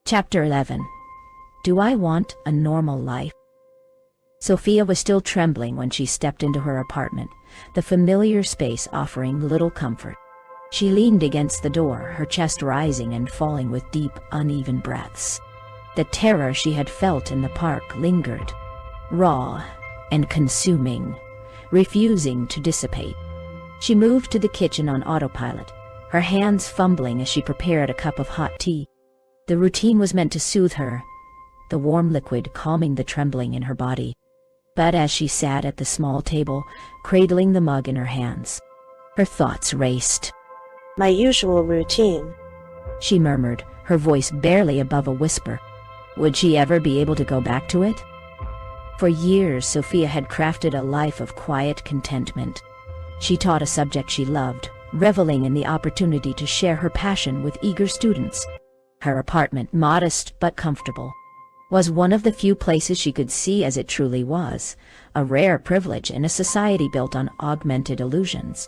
Chapter 11. Do I want a normal life? Sophia was still trembling when she stepped into her apartment, the familiar space offering little comfort. She leaned against the door, her chest rising and falling with deep, uneven breaths. The terror she had felt in the park lingered, raw and consuming, refusing to dissipate. She moved to the kitchen on autopilot, her hands fumbling as she prepared a cup of hot tea. The routine was meant to soothe her, the warm liquid calming the trembling in her body. But as she sat at the small table, cradling the mug in her hands, her thoughts raced. My usual routine, she murmured, her voice barely above a whisper. Would she ever be able to go back to it? For years, Sophia had crafted a life of quiet contentment. She taught a subject she loved, reveling in the opportunity to share her passion with eager students. Her apartment, modest but comfortable, was one of the few places she could see as it truly was, a rare privilege in a society built on augmented illusions.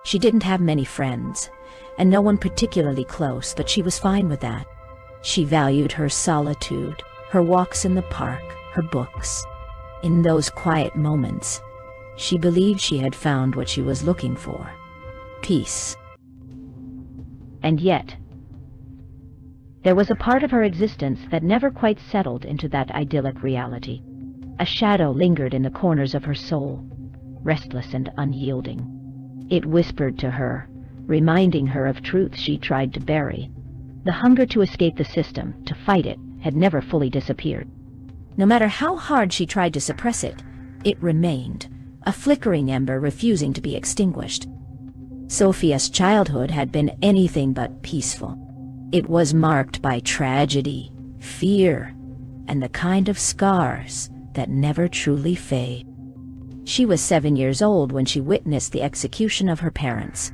She didn't have many friends, and no one particularly close, but she was fine with that. She valued her solitude, her walks in the park, her books. In those quiet moments, she believed she had found what she was looking for: peace. And yet, there was a part of her existence that never quite settled into that idyllic reality. A shadow lingered in the corners of her soul, restless and unyielding. It whispered to her, reminding her of truths she tried to bury. The hunger to escape the system, to fight it, had never fully disappeared. No matter how hard she tried to suppress it, it remained, a flickering ember refusing to be extinguished. Sophia's childhood had been anything but peaceful. It was marked by tragedy, fear, and the kind of scars that never truly fade. She was 7 years old when she witnessed the execution of her parents.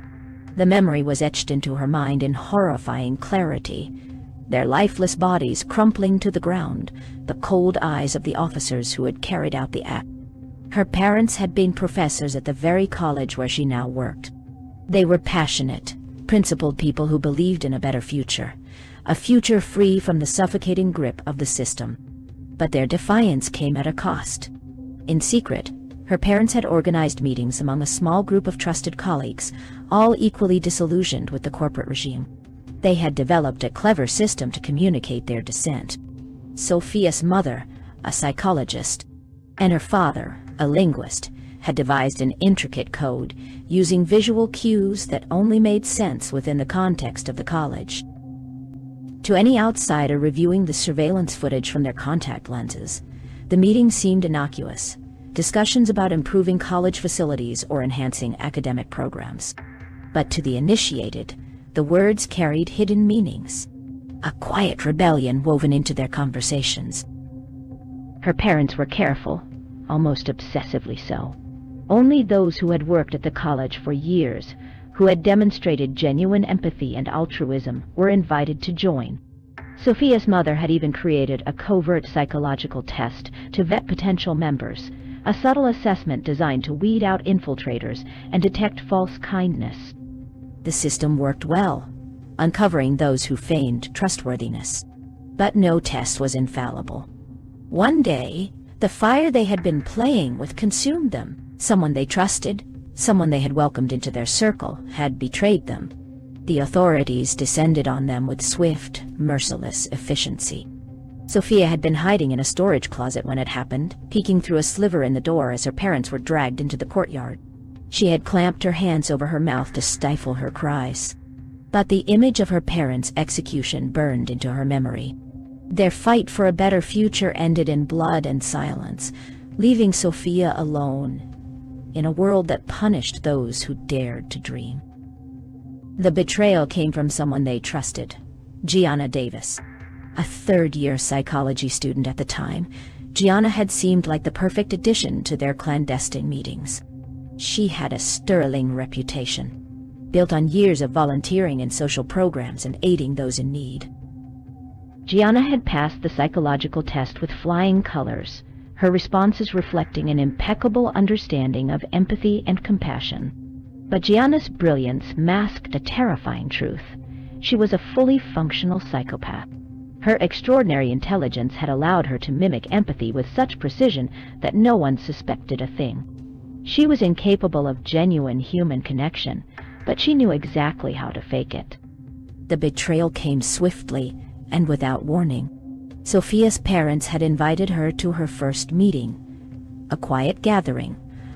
The memory was etched into her mind in horrifying clarity, their lifeless bodies crumpling to the ground, the cold eyes of the officers who had carried out the act. Her parents had been professors at the very college where she now worked. They were passionate, principled people who believed in a better future, a future free from the suffocating grip of the system. But their defiance came at a cost. In secret, her parents had organized meetings among a small group of trusted colleagues, all equally disillusioned with the corporate regime. They had developed a clever system to communicate their dissent. Sophia's mother, a psychologist, and her father, a linguist, had devised an intricate code using visual cues that only made sense within the context of the college. To any outsider reviewing the surveillance footage from their contact lenses, the meeting seemed innocuous, discussions about improving college facilities or enhancing academic programs. But to the initiated, the words carried hidden meanings, a quiet rebellion woven into their conversations. Her parents were careful, almost obsessively so. Only those who had worked at the college for years, who had demonstrated genuine empathy and altruism, were invited to join. Sophia's mother had even created a covert psychological test to vet potential members, a subtle assessment designed to weed out infiltrators and detect false kindness. The system worked well, uncovering those who feigned trustworthiness. But no test was infallible. One day, the fire they had been playing with consumed them. Someone they trusted, someone they had welcomed into their circle, had betrayed them. The authorities descended on them with swift, merciless efficiency. Sophia had been hiding in a storage closet when it happened, peeking through a sliver in the door as her parents were dragged into the courtyard. She had clamped her hands over her mouth to stifle her cries. But the image of her parents' execution burned into her memory. Their fight for a better future ended in blood and silence, leaving Sophia alone in a world that punished those who dared to dream. The betrayal came from someone they trusted, Gianna Davis. A third-year psychology student at the time, Gianna had seemed like the perfect addition to their clandestine meetings. She had a sterling reputation, built on years of volunteering in social programs and aiding those in need. Gianna had passed the psychological test with flying colors, her responses reflecting an impeccable understanding of empathy and compassion. But Gianna's brilliance masked a terrifying truth. She was a fully functional psychopath. Her extraordinary intelligence had allowed her to mimic empathy with such precision that no one suspected a thing. She was incapable of genuine human connection, but she knew exactly how to fake it. The betrayal came swiftly and without warning. Sophia's parents had invited her to her first meeting, a quiet gathering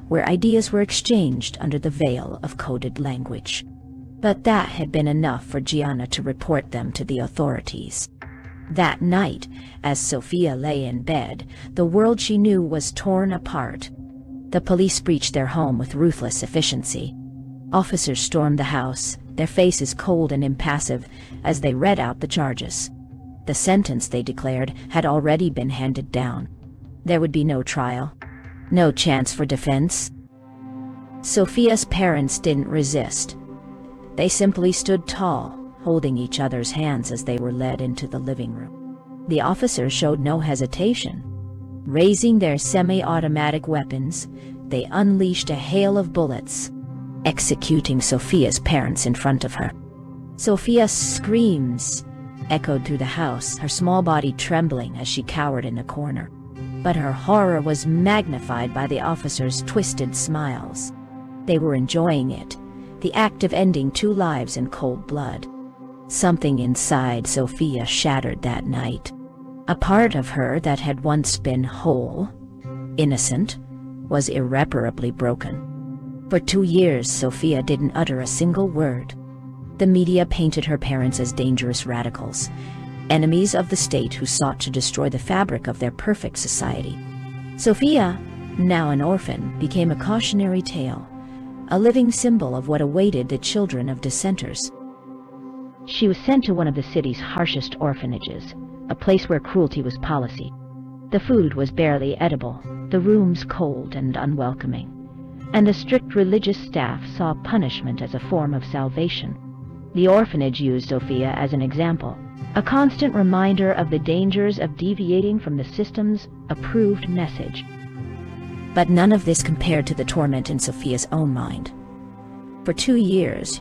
where ideas were exchanged under the veil of coded language. But that had been enough for Gianna to report them to the authorities. That night, as Sophia lay in bed, the world she knew was torn apart. The police breached their home with ruthless efficiency. Officers stormed the house, their faces cold and impassive, as they read out the charges. The sentence, they declared, had already been handed down. There would be no trial, no chance for defense. Sophia's parents didn't resist. They simply stood tall, holding each other's hands as they were led into the living room. The officers showed no hesitation. Raising their semi-automatic weapons, they unleashed a hail of bullets, executing Sophia's parents in front of her. Sophia's screams echoed through the house, her small body trembling as she cowered in the corner. But her horror was magnified by the officers' twisted smiles. They were enjoying it, the act of ending two lives in cold blood. Something inside Sophia shattered that night. A part of her that had once been whole, innocent, was irreparably broken. For 2 years, Sophia didn't utter a single word. The media painted her parents as dangerous radicals, enemies of the state who sought to destroy the fabric of their perfect society. Sophia, now an orphan, became a cautionary tale, a living symbol of what awaited the children of dissenters. She was sent to one of the city's harshest orphanages, a place where cruelty was policy. The food was barely edible, the rooms cold and unwelcoming, and the strict religious staff saw punishment as a form of salvation. The orphanage used Sophia as an example, a constant reminder of the dangers of deviating from the system's approved message. But none of this compared to the torment in Sophia's own mind. For 2 years,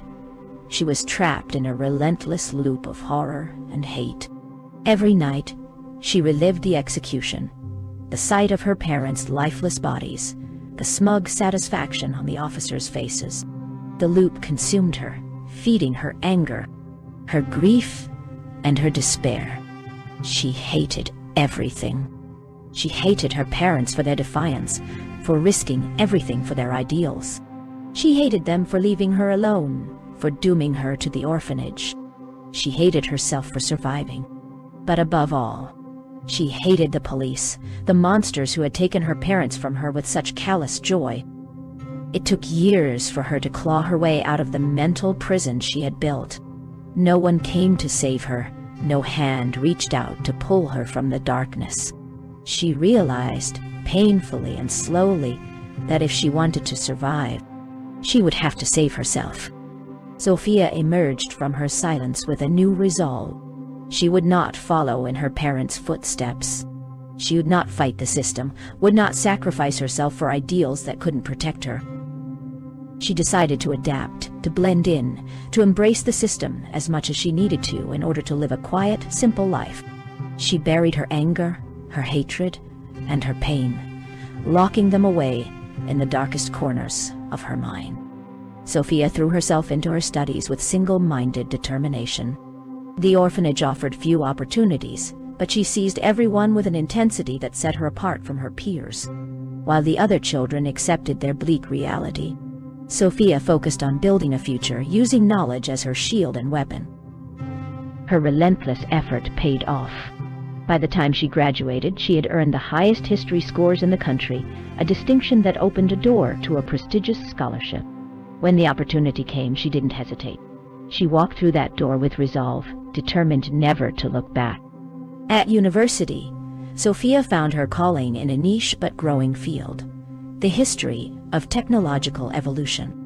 she was trapped in a relentless loop of horror and hate. Every night, she relived the execution, the sight of her parents' lifeless bodies, the smug satisfaction on the officers' faces. The loop consumed her, feeding her anger, her grief, and her despair. She hated everything. She hated her parents for their defiance, for risking everything for their ideals. She hated them for leaving her alone, for dooming her to the orphanage. She hated herself for surviving. But above all, she hated the police, the monsters who had taken her parents from her with such callous joy. It took years for her to claw her way out of the mental prison she had built. No one came to save her. No hand reached out to pull her from the darkness. She realized, painfully and slowly, that if she wanted to survive, she would have to save herself. Sophia emerged from her silence with a new resolve. She would not follow in her parents' footsteps. She would not fight the system, would not sacrifice herself for ideals that couldn't protect her. She decided to adapt, to blend in, to embrace the system as much as she needed to in order to live a quiet, simple life. She buried her anger, her hatred, and her pain, locking them away in the darkest corners of her mind. Sophia threw herself into her studies with single-minded determination. The orphanage offered few opportunities, but she seized every one with an intensity that set her apart from her peers. While the other children accepted their bleak reality, Sophia focused on building a future, using knowledge as her shield and weapon. Her relentless effort paid off. By the time she graduated, she had earned the highest history scores in the country, a distinction that opened a door to a prestigious scholarship. When the opportunity came, she didn't hesitate. She walked through that door with resolve, determined never to look back. At university, Sophia found her calling in a niche but growing field: the history of technological evolution.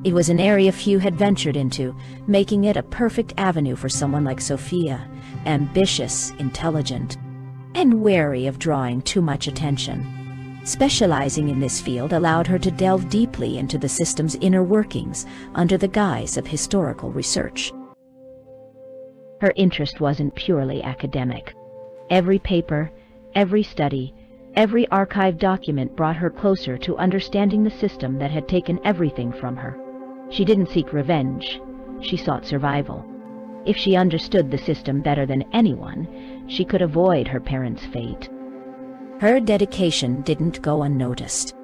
It was an area few had ventured into, making it a perfect avenue for someone like Sophia, ambitious, intelligent, and wary of drawing too much attention. Specializing in this field allowed her to delve deeply into the system's inner workings under the guise of historical research. Her interest wasn't purely academic. Every paper, every study, every archived document brought her closer to understanding the system that had taken everything from her. She didn't seek revenge, she sought survival. If she understood the system better than anyone, she could avoid her parents' fate. Her dedication didn't go unnoticed.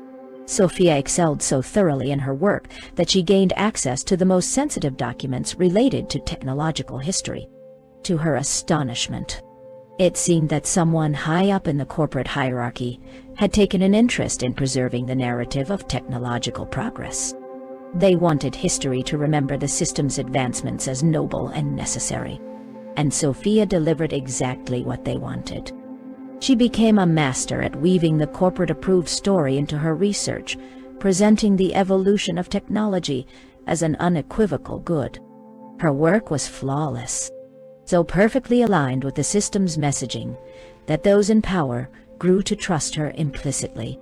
Sophia excelled so thoroughly in her work that she gained access to the most sensitive documents related to technological history. To her astonishment, it seemed that someone high up in the corporate hierarchy had taken an interest in preserving the narrative of technological progress. They wanted history to remember the system's advancements as noble and necessary, and Sophia delivered exactly what they wanted. She became a master at weaving the corporate-approved story into her research, presenting the evolution of technology as an unequivocal good. Her work was flawless, so perfectly aligned with the system's messaging that those in power grew to trust her implicitly,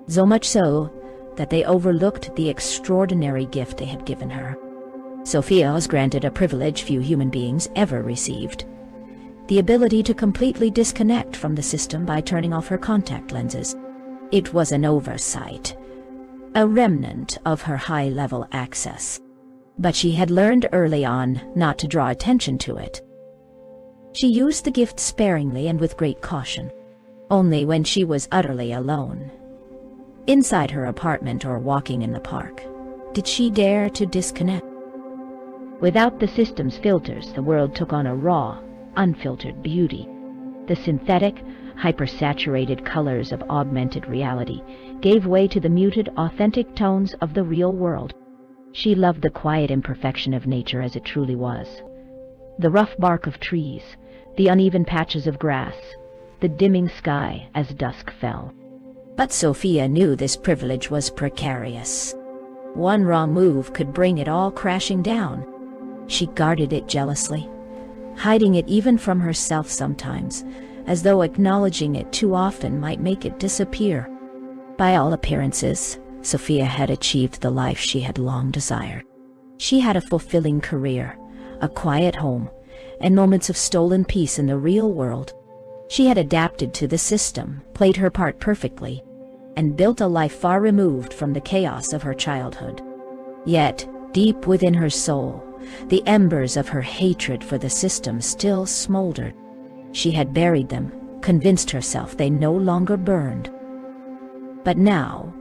so much so that they overlooked the extraordinary gift they had given her. Sophia was granted a privilege few human beings ever received: the ability to completely disconnect from the system by turning off her contact lenses. It was an oversight, a remnant of her high-level access, but she had learned early on not to draw attention to it. She used the gift sparingly and with great caution, only when she was utterly alone. Inside her apartment or walking in the park, did she dare to disconnect? Without the system's filters, the world took on a raw, unfiltered beauty. The synthetic, hypersaturated colors of augmented reality gave way to the muted, authentic tones of the real world. She loved the quiet imperfection of nature as it truly was. The rough bark of trees, the uneven patches of grass, the dimming sky as dusk fell. But Sophia knew this privilege was precarious. One wrong move could bring it all crashing down. She guarded it jealously, hiding it even from herself sometimes, as though acknowledging it too often might make it disappear. By all appearances, Sophia had achieved the life she had long desired. She had a fulfilling career, a quiet home, and moments of stolen peace in the real world. She had adapted to the system, played her part perfectly, and built a life far removed from the chaos of her childhood. Yet, deep within her soul, the embers of her hatred for the system still smoldered. She had buried them, convinced herself they no longer burned. But now,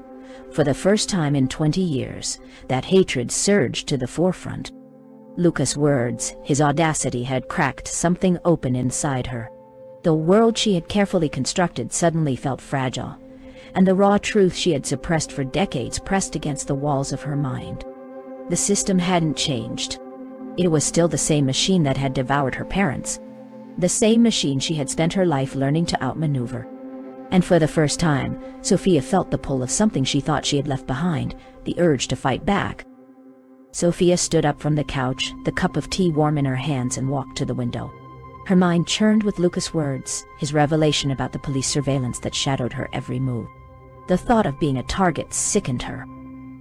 for the first time in 20 years, that hatred surged to the forefront. Lucas' words, his audacity, had cracked something open inside her. The world she had carefully constructed suddenly felt fragile, and the raw truth she had suppressed for decades pressed against the walls of her mind. The system hadn't changed. It was still the same machine that had devoured her parents, the same machine she had spent her life learning to outmaneuver. And for the first time, Sophia felt the pull of something she thought she had left behind, the urge to fight back. Sophia stood up from the couch, the cup of tea warm in her hands, and walked to the window. Her mind churned with Lucas' words, his revelation about the police surveillance that shadowed her every move. The thought of being a target sickened her,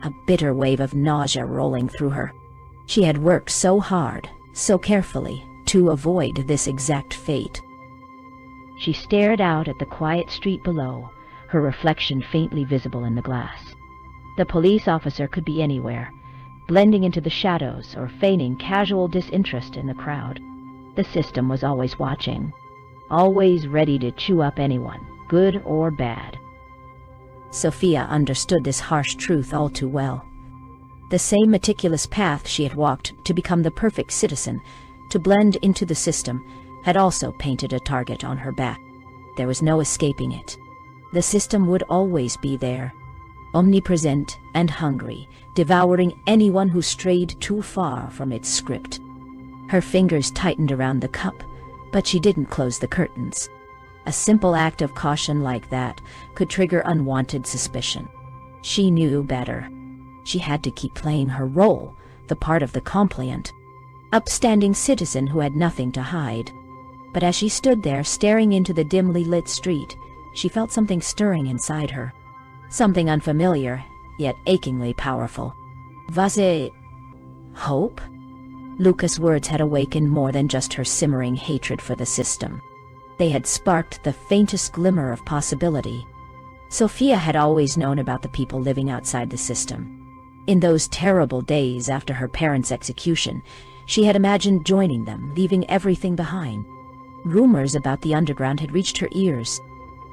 a bitter wave of nausea rolling through her. She had worked so hard, so carefully, to avoid this exact fate. She stared out at the quiet street below, her reflection faintly visible in the glass. The police officer could be anywhere, blending into the shadows or feigning casual disinterest in the crowd. The system was always watching, always ready to chew up anyone, good or bad. Sophia understood this harsh truth all too well. The same meticulous path she had walked to become the perfect citizen, to blend into the system, had also painted a target on her back. There was no escaping it. The system would always be there, omnipresent and hungry, devouring anyone who strayed too far from its script. Her fingers tightened around the cup, but she didn't close the curtains. A simple act of caution like that could trigger unwanted suspicion. She knew better. She had to keep playing her role, the part of the compliant, upstanding citizen who had nothing to hide. But as she stood there staring into the dimly lit street, she felt something stirring inside her. Something unfamiliar, yet achingly powerful. Was it hope? Lucas' words had awakened more than just her simmering hatred for the system. They had sparked the faintest glimmer of possibility. Sophia had always known about the people living outside the system. In those terrible days after her parents' execution, she had imagined joining them, leaving everything behind. Rumors about the underground had reached her ears.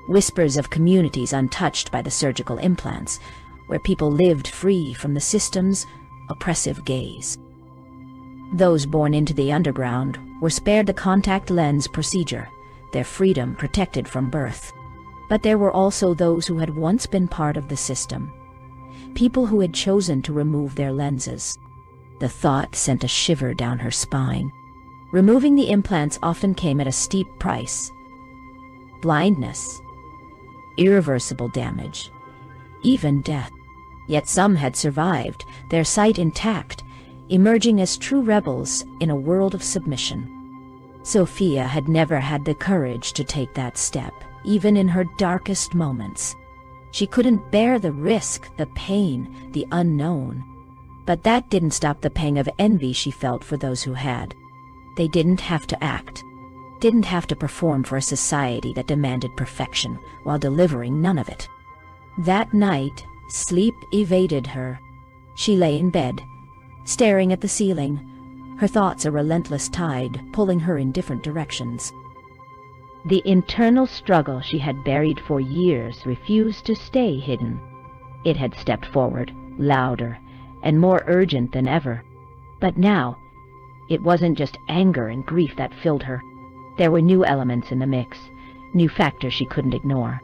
Whispers of communities untouched by the surgical implants, where people lived free from the system's oppressive gaze. Those born into the underground were spared the contact lens procedure, their freedom protected from birth. But there were also those who had once been part of the system, people who had chosen to remove their lenses. The thought sent a shiver down her spine. Removing the implants often came at a steep price. Blindness, irreversible damage, even death. Yet some had survived, their sight intact, emerging as true rebels in a world of submission. Sophia had never had the courage to take that step, even in her darkest moments. She couldn't bear the risk, the pain, the unknown. But that didn't stop the pang of envy she felt for those who had. They didn't have to act, didn't have to perform for a society that demanded perfection while delivering none of it. That night, sleep evaded her. She lay in bed, staring at the ceiling, her thoughts a relentless tide pulling her in different directions. The internal struggle she had buried for years refused to stay hidden. It had stepped forward, louder and more urgent than ever. But now, it wasn't just anger and grief that filled her. There were new elements in the mix, new factors she couldn't ignore.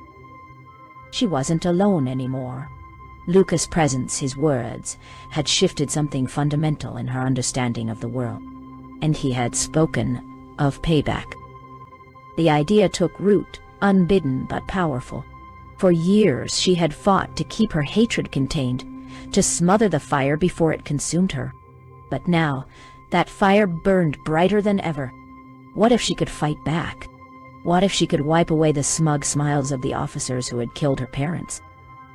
She wasn't alone anymore. Lucas' presence, his words, had shifted something fundamental in her understanding of the world. And he had spoken of payback. The idea took root, unbidden but powerful. For years she had fought to keep her hatred contained, to smother the fire before it consumed her. But now, that fire burned brighter than ever. What if she could fight back? What if she could wipe away the smug smiles of the officers who had killed her parents?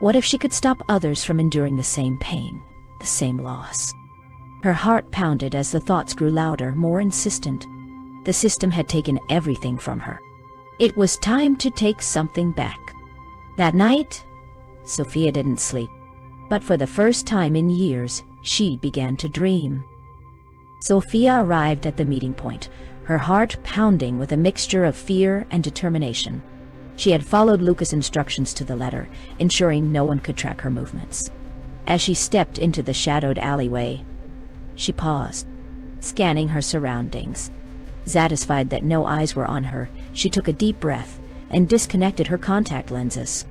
What if she could stop others from enduring the same pain, the same loss? Her heart pounded as the thoughts grew louder, more insistent. The system had taken everything from her. It was time to take something back. That night, Sophia didn't sleep. But for the first time in years, she began to dream. Sophia arrived at the meeting point, her heart pounding with a mixture of fear and determination. She had followed Lucas' instructions to the letter, ensuring no one could track her movements. As she stepped into the shadowed alleyway, she paused, scanning her surroundings. Satisfied that no eyes were on her, she took a deep breath and disconnected her contact lenses.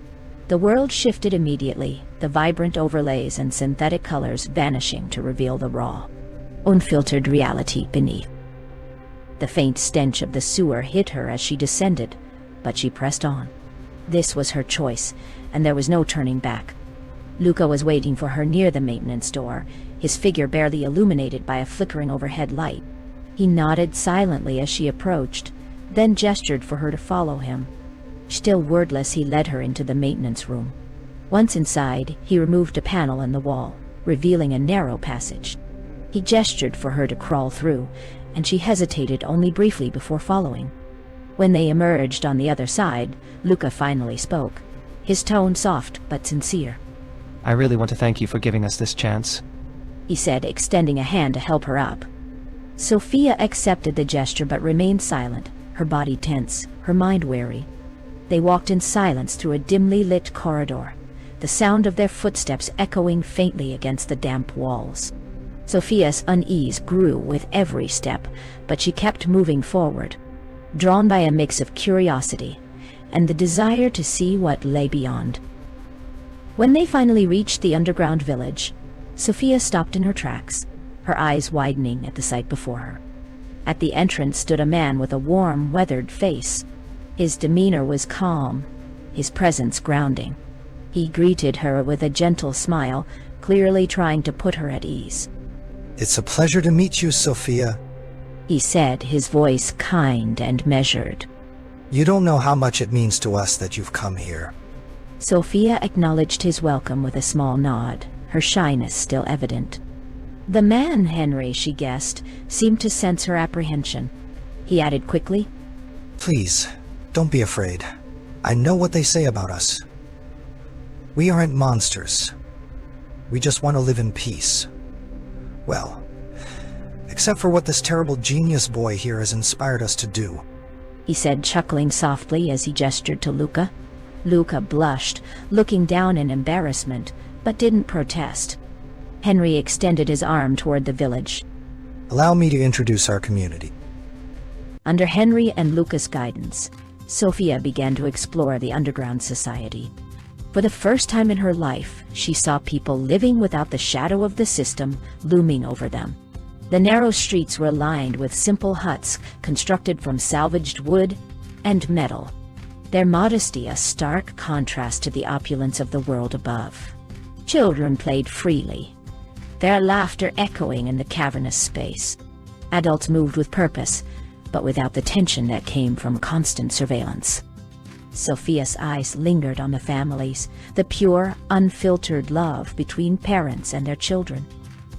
The world shifted immediately, the vibrant overlays and synthetic colors vanishing to reveal the raw, unfiltered reality beneath. The faint stench of the sewer hit her as she descended, but she pressed on. This was her choice, and there was no turning back. Luca was waiting for her near the maintenance door, his figure barely illuminated by a flickering overhead light. He nodded silently as she approached, then gestured for her to follow him. Still wordless, he led her into the maintenance room. Once inside, he removed a panel in the wall, revealing a narrow passage. He gestured for her to crawl through, and she hesitated only briefly before following. When they emerged on the other side, Luca finally spoke, his tone soft but sincere. "I really want to thank you for giving us this chance," he said, extending a hand to help her up. Sophia accepted the gesture but remained silent, her body tense, her mind wary. They walked in silence through a dimly lit corridor, the sound of their footsteps echoing faintly against the damp walls. Sophia's unease grew with every step, but she kept moving forward, drawn by a mix of curiosity and the desire to see what lay beyond. When they finally reached the underground village, Sophia stopped in her tracks, her eyes widening at the sight before her. At the entrance stood a man with a warm, weathered face. His demeanor was calm, his presence grounding. He greeted her with a gentle smile, clearly trying to put her at ease. "It's a pleasure to meet you, Sophia," he said, his voice kind and measured. "You don't know how much it means to us that you've come here." Sophia acknowledged his welcome with a small nod, her shyness still evident. The man, Henry, she guessed, seemed to sense her apprehension. He added quickly, Please, don't be afraid. I know what they say about us. We aren't monsters. We just want to live in peace. Well, except for what this terrible genius boy here has inspired us to do. he said, chuckling softly as he gestured to Luca. Luca blushed, looking down in embarrassment, but didn't protest. Henry extended his arm toward the village. Allow me to introduce our community. Under Henry and Luca's guidance, Sophia began to explore the underground society. For the first time in her life, she saw people living without the shadow of the system looming over them. The narrow streets were lined with simple huts constructed from salvaged wood and metal, their modesty a stark contrast to the opulence of the world above. Children played freely, their laughter echoing in the cavernous space. Adults moved with purpose, but without the tension that came from constant surveillance. Sophia's eyes lingered on the families, the pure, unfiltered love between parents and their children.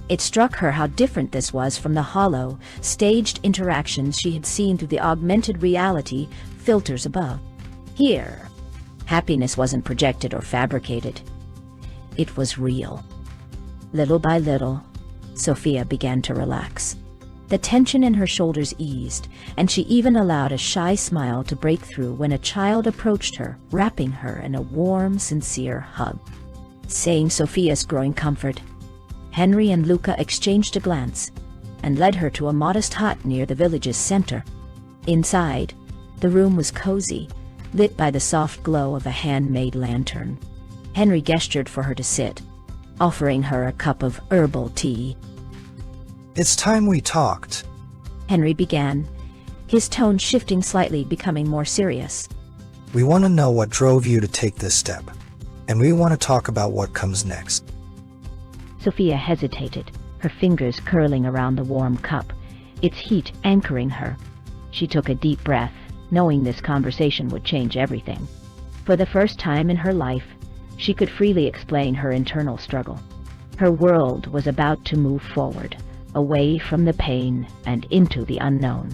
It struck her how different this was from the hollow, staged interactions she had seen through the augmented reality filters above. Here, happiness wasn't projected or fabricated. It was real. Little by little, Sophia began to relax. The tension in her shoulders eased, and she even allowed a shy smile to break through when a child approached her, wrapping her in a warm, sincere hug. Saying Sophia's growing comfort, Henry and Luca exchanged a glance and led her to a modest hut near the village's center. Inside, the room was cozy, lit by the soft glow of a handmade lantern. Henry gestured for her to sit, offering her a cup of herbal tea. It's time we talked. Henry began, his tone shifting slightly, becoming more serious. We want to know what drove you to take this step, and we want to talk about what comes next. Sophia hesitated, her fingers curling around the warm cup, its heat anchoring her. She took a deep breath, knowing this conversation would change everything. For the first time in her life, she could freely explain her internal struggle. Her world was about to move forward, away from the pain and into the unknown.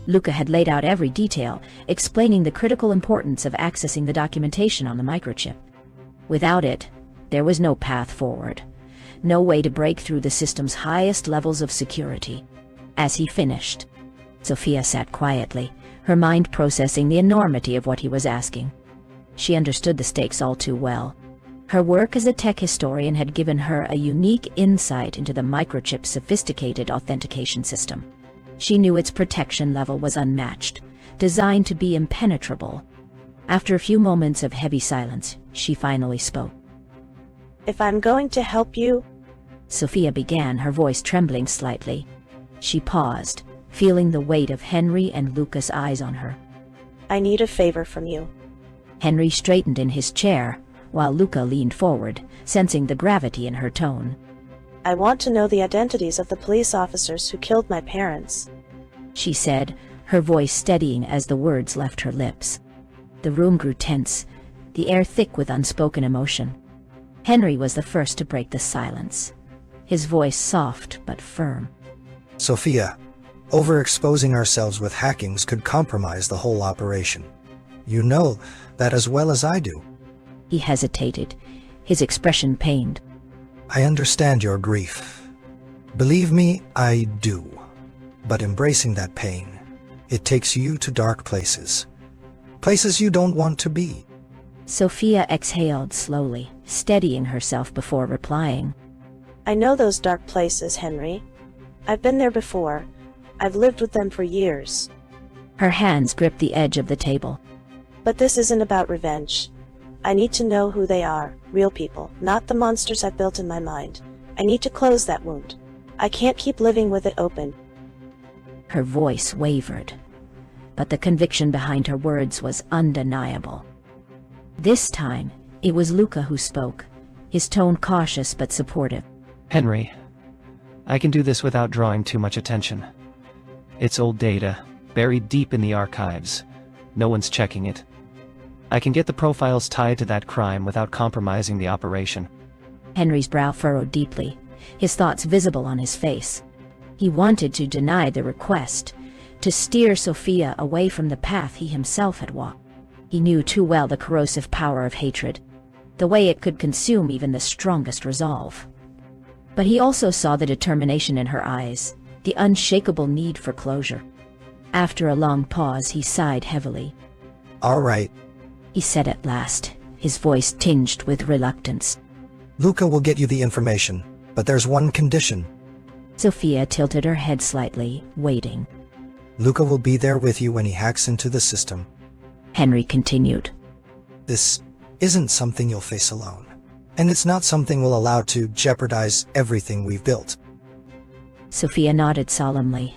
Luca had laid out every detail, explaining the critical importance of accessing the documentation on the microchip. Without it, there was no path forward, no way to break through the system's highest levels of security. As he finished, Sophia sat quietly, her mind processing the enormity of what he was asking. She understood the stakes all too well. Her work as a tech historian had given her a unique insight into the microchip's sophisticated authentication system. She knew its protection level was unmatched, designed to be impenetrable. After a few moments of heavy silence, she finally spoke. If I'm going to help you, Sophia began, her voice trembling slightly. She paused, feeling the weight of Henry and Luca's eyes on her. I need a favor from you. Henry straightened in his chair, while Luca leaned forward, sensing the gravity in her tone. I want to know the identities of the police officers who killed my parents. She said, her voice steadying as the words left her lips. The room grew tense, the air thick with unspoken emotion. Henry was the first to break the silence, his voice soft but firm. Sophia, overexposing ourselves with hackings could compromise the whole operation. You know that as well as I do. He hesitated, his expression pained. I understand your grief. Believe me, I do. But embracing that pain, it takes you to dark places. Places you don't want to be. Sophia exhaled slowly, steadying herself before replying. I know those dark places, Henry. I've been there before. I've lived with them for years. Her hands gripped the edge of the table. But this isn't about revenge. I need to know who they are, real people, not the monsters I've built in my mind. I need to close that wound. I can't keep living with it open. Her voice wavered, but the conviction behind her words was undeniable. This time, it was Luca who spoke, his tone cautious but supportive. Henry, I can do this without drawing too much attention. It's old data, buried deep in the archives. No one's checking it. I can get the profiles tied to that crime without compromising the operation. Henry's brow furrowed deeply, his thoughts visible on his face. He wanted to deny the request, to steer Sophia away from the path he himself had walked. He knew too well the corrosive power of hatred, the way it could consume even the strongest resolve. But he also saw the determination in her eyes, the unshakable need for closure. After a long pause, he sighed heavily. All right. He said at last, his voice tinged with reluctance. Luca will get you the information, but there's one condition. Sophia tilted her head slightly, waiting. Luca will be there with you when he hacks into the system. Henry continued. This isn't something you'll face alone, and it's not something we'll allow to jeopardize everything we've built. Sophia nodded solemnly,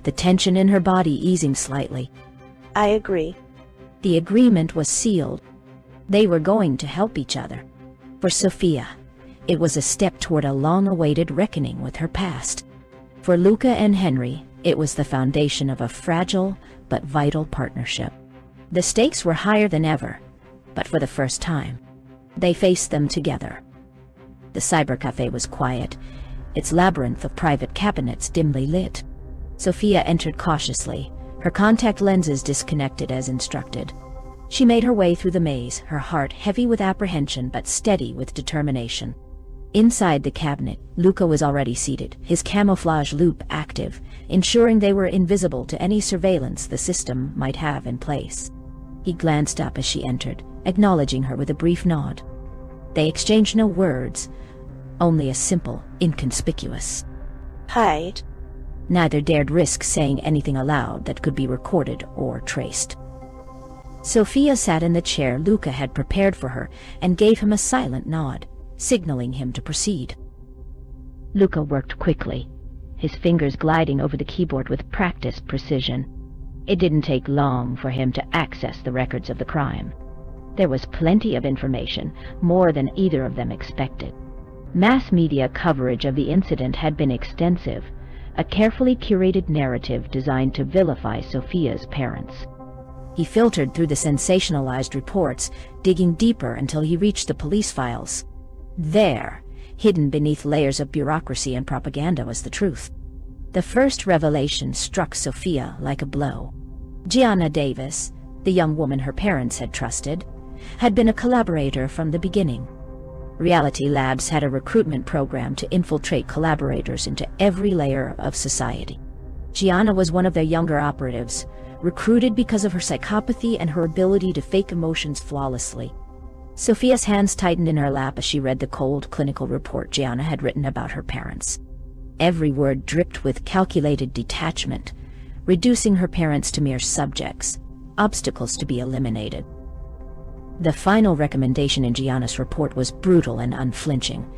the tension in her body easing slightly. I agree. The agreement was sealed. They were going to help each other. For Sophia, it was a step toward a long-awaited reckoning with her past. For Luca and Henry, it was the foundation of a fragile but vital partnership. The stakes were higher than ever, but for the first time, they faced them together. The cybercafe was quiet, its labyrinth of private cabinets dimly lit. Sophia entered cautiously, her contact lenses disconnected as instructed. She made her way through the maze, her heart heavy with apprehension but steady with determination. Inside the cabinet, Luca was already seated, his camouflage loop active, ensuring they were invisible to any surveillance the system might have in place. He glanced up as she entered, acknowledging her with a brief nod. They exchanged no words, only a simple, inconspicuous Hide. Neither dared risk saying anything aloud that could be recorded or traced. Sophia sat in the chair Luca had prepared for her and gave him a silent nod, signaling him to proceed. Luca worked quickly, his fingers gliding over the keyboard with practiced precision. It didn't take long for him to access the records of the crime. There was plenty of information, more than either of them expected. Mass media coverage of the incident had been extensive, a carefully curated narrative designed to vilify Sophia's parents. He filtered through the sensationalized reports, digging deeper until he reached the police files. There, hidden beneath layers of bureaucracy and propaganda, was the truth. The first revelation struck Sophia like a blow. Gianna Davis, the young woman her parents had trusted, had been a collaborator from the beginning. Reality Labs had a recruitment program to infiltrate collaborators into every layer of society. Gianna was one of their younger operatives, recruited because of her psychopathy and her ability to fake emotions flawlessly. Sophia's hands tightened in her lap as she read the cold, clinical report Gianna had written about her parents. Every word dripped with calculated detachment, reducing her parents to mere subjects, obstacles to be eliminated. The final recommendation in Gianna's report was brutal and unflinching.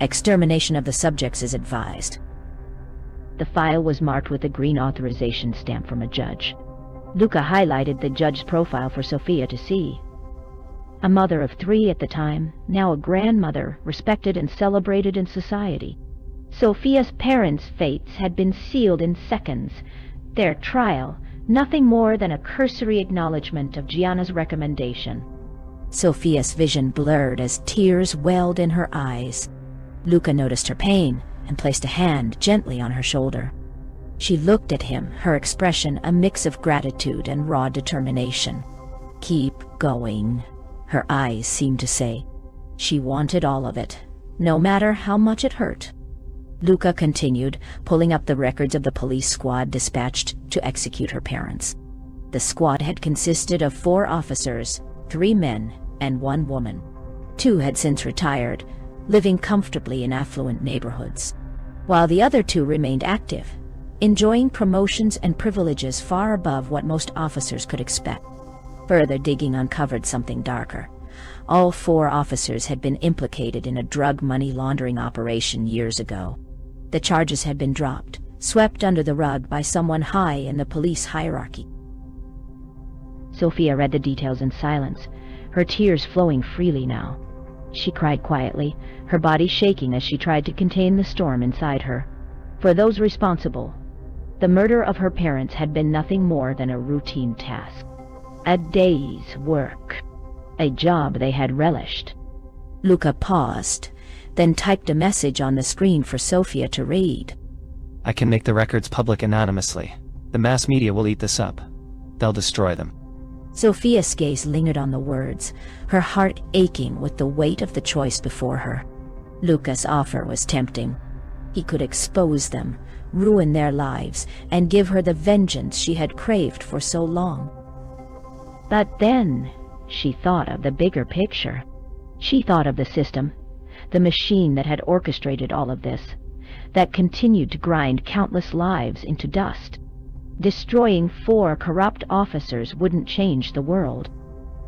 Extermination of the subjects is advised. The file was marked with a green authorization stamp from a judge. Luca highlighted the judge's profile for Sophia to see. A mother of 3 at the time, now a grandmother, respected and celebrated in society. Sophia's parents' fates had been sealed in seconds. Their trial, nothing more than a cursory acknowledgement of Gianna's recommendation. Sophia's vision blurred as tears welled in her eyes. Luca noticed her pain and placed a hand gently on her shoulder. She looked at him, her expression a mix of gratitude and raw determination. "Keep going," her eyes seemed to say. She wanted all of it, no matter how much it hurt. Luca continued, pulling up the records of the police squad dispatched to execute her parents. The squad had consisted of 4 officers, 3 men, and 1 woman. 2 had since retired, living comfortably in affluent neighborhoods, while the other 2 remained active, enjoying promotions and privileges far above what most officers could expect. Further digging uncovered something darker. All 4 officers had been implicated in a drug money laundering operation years ago. The charges had been dropped, swept under the rug by someone high in the police hierarchy. Sophia read the details in silence, her tears flowing freely now. She cried quietly, her body shaking as she tried to contain the storm inside her. For those responsible, the murder of her parents had been nothing more than a routine task. A day's work. A job they had relished. Luca paused, then typed a message on the screen for Sophia to read. I can make the records public anonymously. The mass media will eat this up. They'll destroy them. Sophia's gaze lingered on the words, her heart aching with the weight of the choice before her. Lucas' offer was tempting. He could expose them, ruin their lives, and give her the vengeance she had craved for so long. But then she thought of the bigger picture. She thought of the system, the machine that had orchestrated all of this, that continued to grind countless lives into dust. Destroying 4 corrupt officers wouldn't change the world.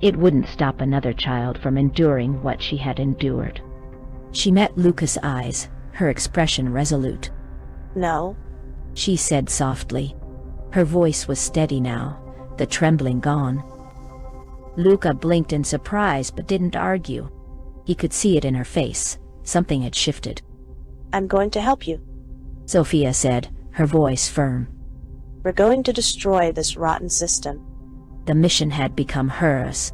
It wouldn't stop another child from enduring what she had endured. She met Lucas' eyes, her expression resolute. No. She said softly. Her voice was steady now, the trembling gone. Luca blinked in surprise but didn't argue. He could see it in her face. Something had shifted. I'm going to help you. Sophia said, her voice firm. We're going to destroy this rotten system. The mission had become hers,